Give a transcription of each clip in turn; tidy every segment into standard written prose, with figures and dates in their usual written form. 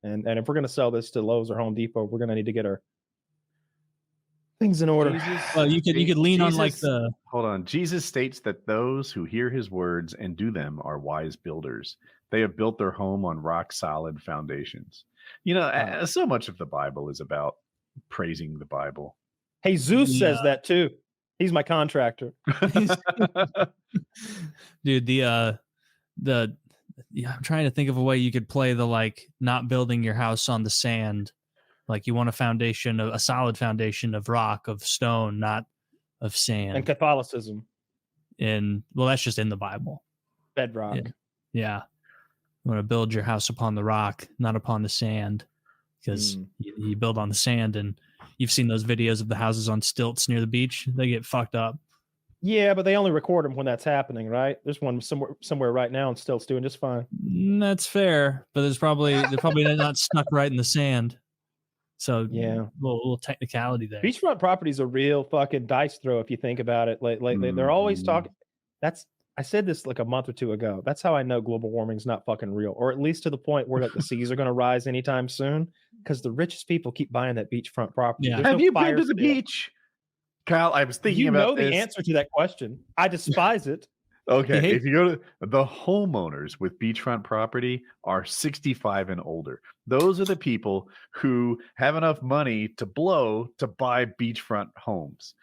And if we're going to sell this to Lowe's or Home Depot, we're going to need to get our things in order. Well, you could lean on like the. Hold on. Jesus states that those who hear his words and do them are wise builders. They have built their home on rock solid foundations. You know, so much of the Bible is about praising the Bible. Hey, Zeus says that too. He's my contractor. Dude, I'm trying to think of a way you could play the like not building your house on the sand. Like you want a solid foundation of rock, of stone, not of sand. And Catholicism. Well, that's just in the Bible. Bedrock. Yeah. You want to build your house upon the rock, not upon the sand. Because you build on the sand, and you've seen those videos of the houses on stilts near the beach. They get fucked up. Yeah, but they only record them when that's happening, right? There's one somewhere right now on stilts doing just fine. That's fair, but they're probably not stuck right in the sand. So yeah, little technicality there. Beachfront Property is a real fucking dice throw if you think about it. Like they're always talking. I said this like a month or two ago. That's how I know global warming is not fucking real, or at least to the point where like the seas are going to rise anytime soon, because the richest people keep buying that beachfront property. Yeah. Have you been to the beach, Kyle? I was thinking about this. You know the answer to that question. I despise it. Okay, if you go to the homeowners with beachfront property are 65 and older. Those are the people who have enough money to blow to buy beachfront homes.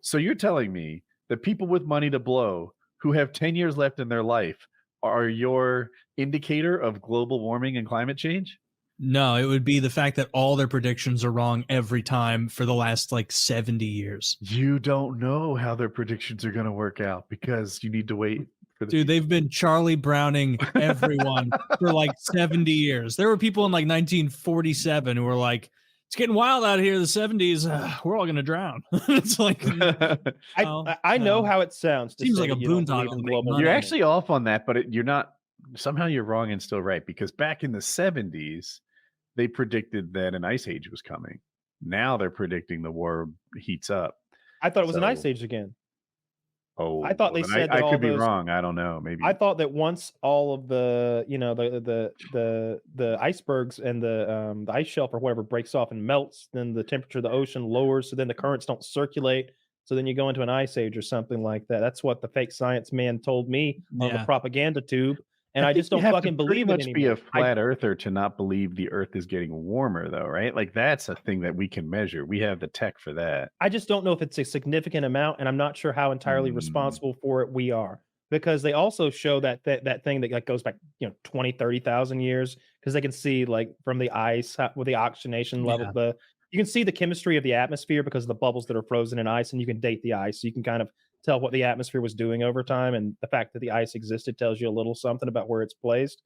So you're telling me that people with money to blow who have 10 years left in their life are your indicator of global warming and climate change? No, it would be the fact that all their predictions are wrong every time for the last like 70 years. You don't know how their predictions are going to work out because you need to wait for the they've been Charlie Browning everyone for like 70 years. There were people in like 1947 who were like, it's getting wild out here in the 70s. We're all going to drown. It's like, I know how it sounds. Seems like a boondoggle. You're actually off on that, but you're not. Somehow you're wrong and still right, because back in the 70s, they predicted that an ice age was coming. Now they're predicting the war heats up. I thought it was an ice age again. Oh, I thought they said that I could be wrong. I don't know. Maybe I thought that once all of the the icebergs and the ice shelf or whatever breaks off and melts, then the temperature of the ocean lowers, so then the currents don't circulate. So then you go into an ice age or something like that. That's what the fake science man told me on the propaganda tube. And I just don't fucking believe it anymore. You have to be a flat earther to not believe the earth is getting warmer, though, right? Like that's a thing that we can measure. We have the tech for that. I just don't know if it's a significant amount, and I'm not sure how entirely responsible for it we are. Because they also show that thing that like goes back, 20, 30,000 years, because they can see like from the ice with the oxygenation level, you can see the chemistry of the atmosphere because of the bubbles that are frozen in ice, and you can date the ice. So you can kind of tell what the atmosphere was doing over time, and the fact that the ice existed tells you a little something about where it's placed.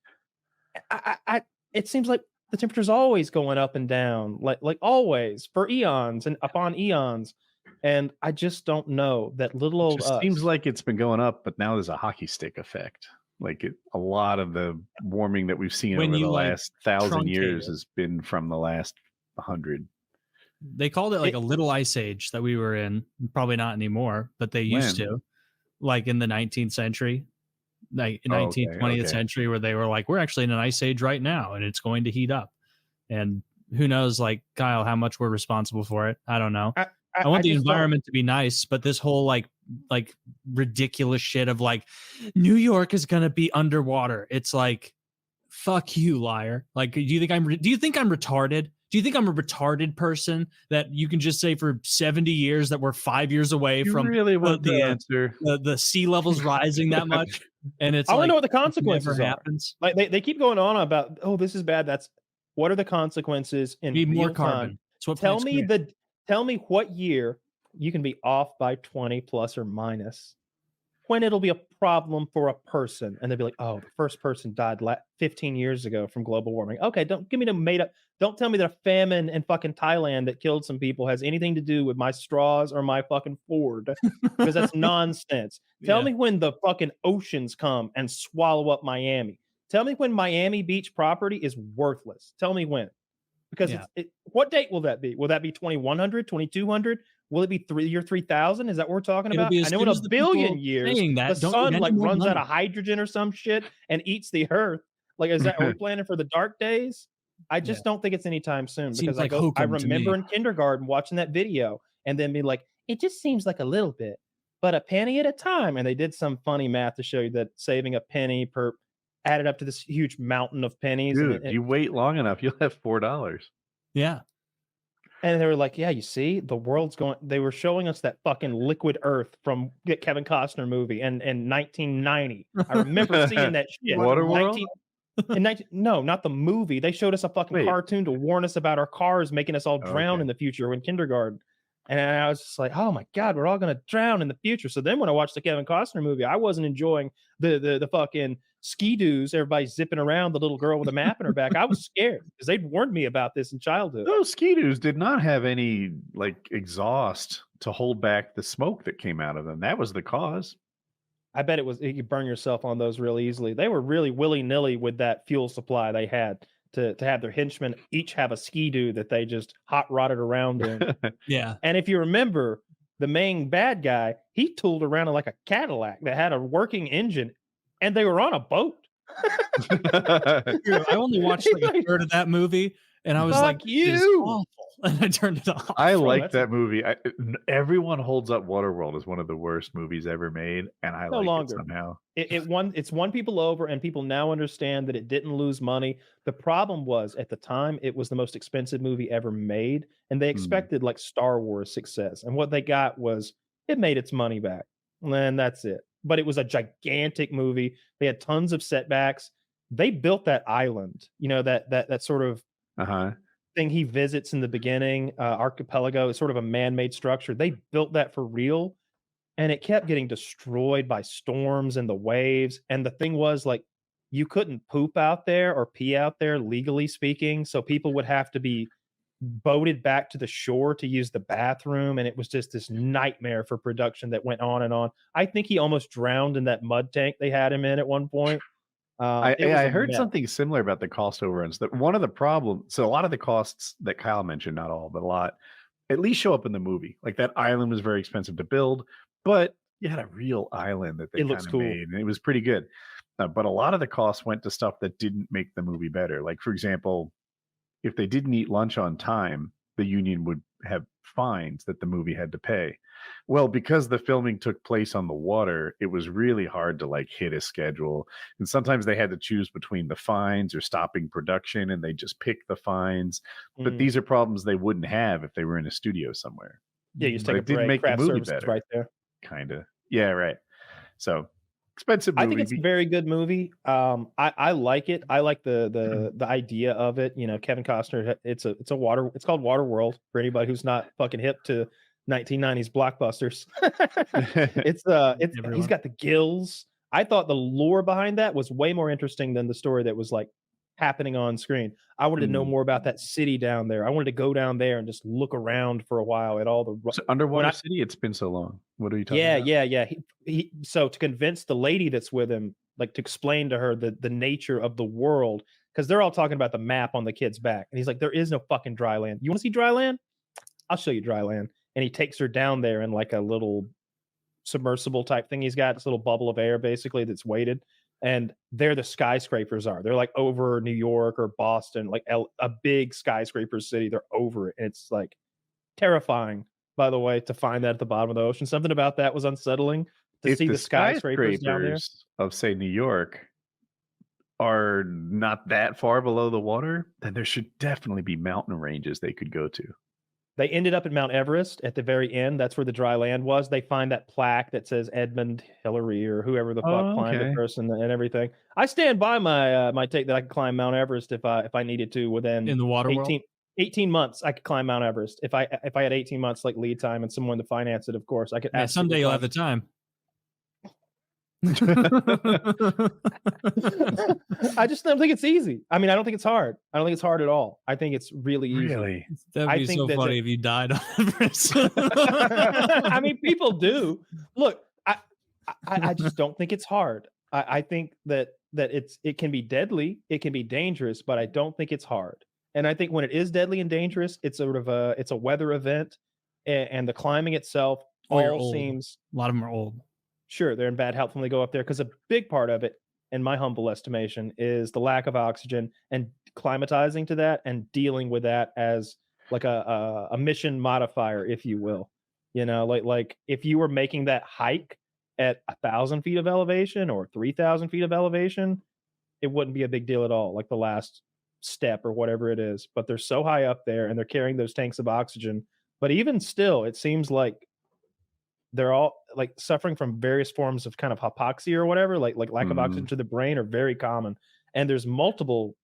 It seems like the temperature's always going up and down, like always, for eons and upon eons. And I just don't know that little old us. Seems like it's been going up, but now there's a hockey stick effect. Like a lot of the warming that we've seen over the last 1,000 years has been from the last 100. They called it like a little ice age that we were in. Probably not anymore, but they used to. Like in the 19th century, like 19th, 20th century, where they were like, we're actually in an ice age right now, and it's going to heat up. And who knows, like, Kyle, how much we're responsible for it. I don't know. I want the environment to be nice, but this whole like ridiculous shit of like New York is going to be underwater. It's like, fuck you, liar. Like, do you think I'm retarded? Do you think I'm a retarded person that you can just say for 70 years that we're 5 years away from really want the answer? The sea levels rising that much, and it's I want to know what the consequences are. Happens. Like they keep going on about, oh, this is bad. What are the consequences in need more real carbon? Time? Tell me what year you can be off by 20 plus or minus, when it'll be a problem for a person, and they'll be like, oh, the first person died 15 years ago from global warming. Okay, don't give me the made up. Don't tell me that a famine in fucking Thailand that killed some people has anything to do with my straws or my fucking Ford, because that's nonsense. Tell me when the fucking oceans come and swallow up Miami. Tell me when Miami Beach property is worthless. Tell me when. Because what date will that be? Will that be 2100, 2200? Will it be year 3000? Is that what we're talking about? I know in a billion years, the sun like runs out of hydrogen or some shit and eats the earth. Like, are we planning for the dark days? I just don't think it's anytime soon Seems because like I hokum to remember me. in kindergarten watching that video and then be like, it just seems like a little bit, but a penny at a time. And they did some funny math to show you that saving a penny per added up to this huge mountain of pennies. Dude, you wait long enough, you'll have $4. Yeah. And they were like, yeah, you see, the world's going. They were showing us that fucking liquid earth from the Kevin Costner movie in 1990. I remember seeing that shit. Waterworld? No, not the movie. They showed us a fucking cartoon to warn us about our cars making us all drown in the future in kindergarten. And I was just like, oh my God, we're all going to drown in the future. So then when I watched the Kevin Costner movie, I wasn't enjoying the fucking ski-doos, everybody zipping around, the little girl with a map in her back. I was scared because they'd warned me about this in childhood. Those ski-doos did not have any like exhaust to hold back the smoke that came out of them. That was the cause. I bet you burn yourself on those real easily. They were really willy-nilly with that fuel supply they had to have their henchmen each have a ski-doo that they just hot rodded around in. Yeah. And if you remember, the main bad guy, he tooled around in like a Cadillac that had a working engine, and they were on a boat. I only watched like a third of that movie, and I was like, "This is awful," and I turned it off. I like that movie. Everyone holds up Waterworld as one of the worst movies ever made, and I like it somehow. It's won people over, and people now understand that it didn't lose money. The problem was at the time it was the most expensive movie ever made, and they expected like Star Wars success, and what they got was it made its money back, and that's it. But it was a gigantic movie. They had tons of setbacks. They built that island, you know, that sort of thing he visits in the beginning, archipelago is sort of a man-made structure. They built that for real, and it kept getting destroyed by storms and the waves. And the thing was, like, you couldn't poop out there or pee out there, legally speaking. So people would have to be boated back to the shore to use the bathroom, and it was just this nightmare for production that went on and on. I think he almost drowned in that mud tank they had him in at one point. I heard something similar about the cost overruns. That one of the problems, so a lot of the costs that Kyle mentioned, not all, but a lot, at least show up in the movie. Like that island was very expensive to build, but you had a real island that they kind of made, and it was pretty good. But a lot of the costs went to stuff that didn't make the movie better. Like, for example, if they didn't eat lunch on time, the union would have fines that the movie had to pay. Well, because the filming took place on the water, it was really hard to like hit a schedule. And sometimes they had to choose between the fines or stopping production, and they just pick the fines. But these are problems they wouldn't have if they were in a studio somewhere. Yeah, you just take a break, didn't make the movie better. Right there. Kind of. Yeah, right. So expensive movie. I think it's a very good movie. I like it. I like the idea of it. You know, Kevin Costner. It's called Waterworld for anybody who's not fucking hip to 1990s blockbusters. He's got the gills. I thought the lore behind that was way more interesting than the story that was like happening on screen. I wanted to know more about that city down there. I wanted to go down there and just look around for a while at all the underwater city. It's been so long. What are you talking about? Yeah. So to convince the lady that's with him, like to explain to her the nature of the world, because they're all talking about the map on the kid's back, and he's like, there is no fucking dry land. You want to see dry land? I'll show you dry land. And he takes her down there in like a little submersible type thing he's got, this little bubble of air basically that's weighted. And there the skyscrapers are. They're like over New York or Boston, like a big skyscraper city. They're over it. And it's like terrifying, by the way, to find that at the bottom of the ocean. Something about that was unsettling to see the skyscrapers down there. Of, say, New York are not that far below the water, then there should definitely be mountain ranges they could go to. They ended up at Mount Everest at the very end. That's where the dry land was. They find that plaque that says Edmund Hillary or whoever the fuck climbed the person and everything. I stand by my my take that I could climb Mount Everest if I needed to within in the water 18 months. I could climb Mount Everest if I had 18 months like lead time and someone to finance it. Of course, I could. Yeah, someday you'll have the time. I just don't think it's easy. I mean, I don't think it's hard. I don't think it's hard at all. I think it's really easy. Really? That'd be so funny if you died on Everest. I mean, people do. Look, I just don't think it's hard. I think that it can be deadly, it can be dangerous, but I don't think it's hard. And I think when it is deadly and dangerous, it's sort of it's a weather event, and the climbing itself all seems. A lot of them are old. Sure, they're in bad health when they go up there because a big part of it, in my humble estimation, is the lack of oxygen and acclimatizing to that and dealing with that as like a mission modifier, if you will. You know, like if you were making that hike at 1,000 feet of elevation or 3,000 feet of elevation, it wouldn't be a big deal at all, like the last step or whatever it is. But they're so high up there and they're carrying those tanks of oxygen. But even still, it seems like they're all like suffering from various forms of kind of hypoxia or whatever, like lack of oxygen to the brain are very common. And there's multiple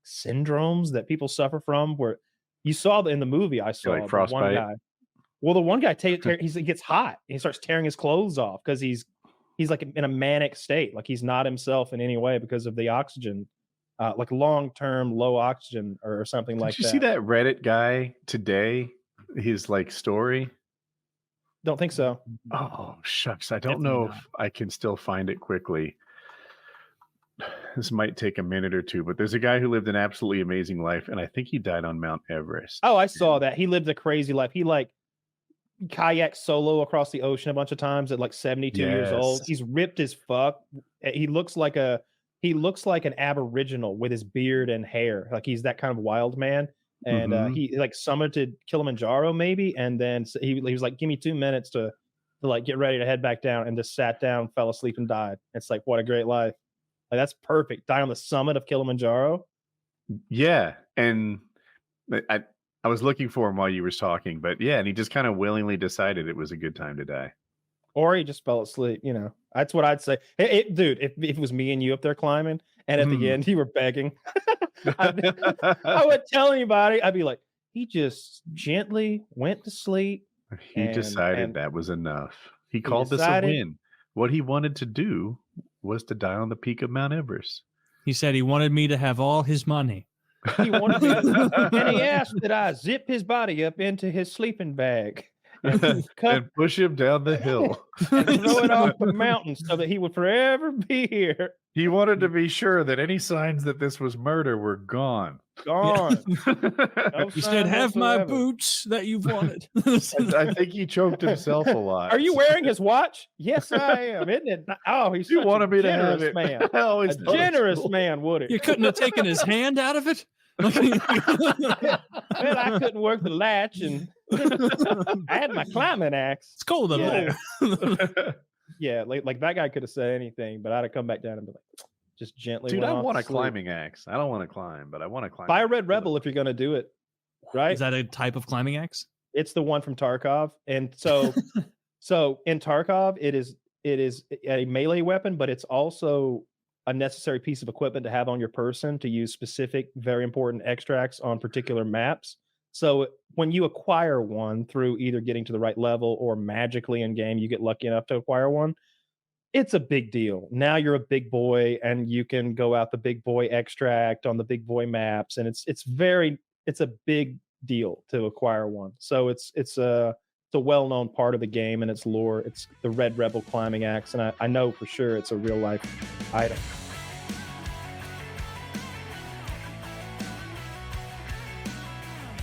syndromes that people suffer from where you saw in the movie I saw like frostbite. one guy. Well, the one guy he gets hot. He starts tearing his clothes off because he's like in a manic state, like he's not himself in any way because of the oxygen, like long-term low oxygen or something like that. Did you see that Reddit guy today? His like story. Don't think so. Oh shucks, I don't know if I can still find it quickly. This might take a minute or two, but there's a guy who lived an absolutely amazing life, and I think he died on Mount Everest. Oh, I saw that. He lived a crazy life. He like kayak solo across the ocean a bunch of times at like 72 years old. He's ripped as fuck. He looks like an Aboriginal with his beard and hair. Like he's that kind of wild man. And he like summited Kilimanjaro maybe, and then he was like, "Give me 2 minutes to like get ready to head back down," and just sat down, fell asleep, and died. It's like, what a great life! Like that's perfect. Die on the summit of Kilimanjaro. Yeah, and I was looking for him while you were talking, but yeah, and he just kind of willingly decided it was a good time to die. Or he just fell asleep. You know, that's what I'd say. Dude, if it was me and you up there climbing, and at the end you were begging. I would tell anybody, I'd be like, he just gently went to sleep. He decided that was enough. He called this a win. What he wanted to do was to die on the peak of Mount Everest. He said he wanted me to have all his money. He wanted me and he asked that I zip his body up into his sleeping bag and push him down the hill and throw it off the mountain so that he would forever be here. He wanted to be sure that any signs that this was murder were gone. Gone. No, he said, "Have my boots that you've wanted." I think he choked himself a lot. Are you wearing his watch? Yes, I am. Isn't it? Oh, he's such a generous man. A generous man, Woody. You couldn't have taken his hand out of it? Well, I couldn't work the latch, and I had my climbing axe. It's cold up there. Yeah, like that guy could have said anything, but I'd have come back down and be like, just gently. Dude, I want a climbing axe. I don't want to climb, but I want to climb. Buy a Red Rebel if you're going to do it. Right? Is that a type of climbing axe? It's the one from Tarkov, and so in Tarkov, it is a melee weapon, but it's also a necessary piece of equipment to have on your person to use specific, very important extracts on particular maps. So when you acquire one through either getting to the right level or magically in game, you get lucky enough to acquire one, it's a big deal. Now you're a big boy and you can go out the big boy extract on the big boy maps. And it's a big deal to acquire one. So it's a well-known part of the game and its lore. It's the Red Rebel climbing axe. And I know for sure it's a real life item.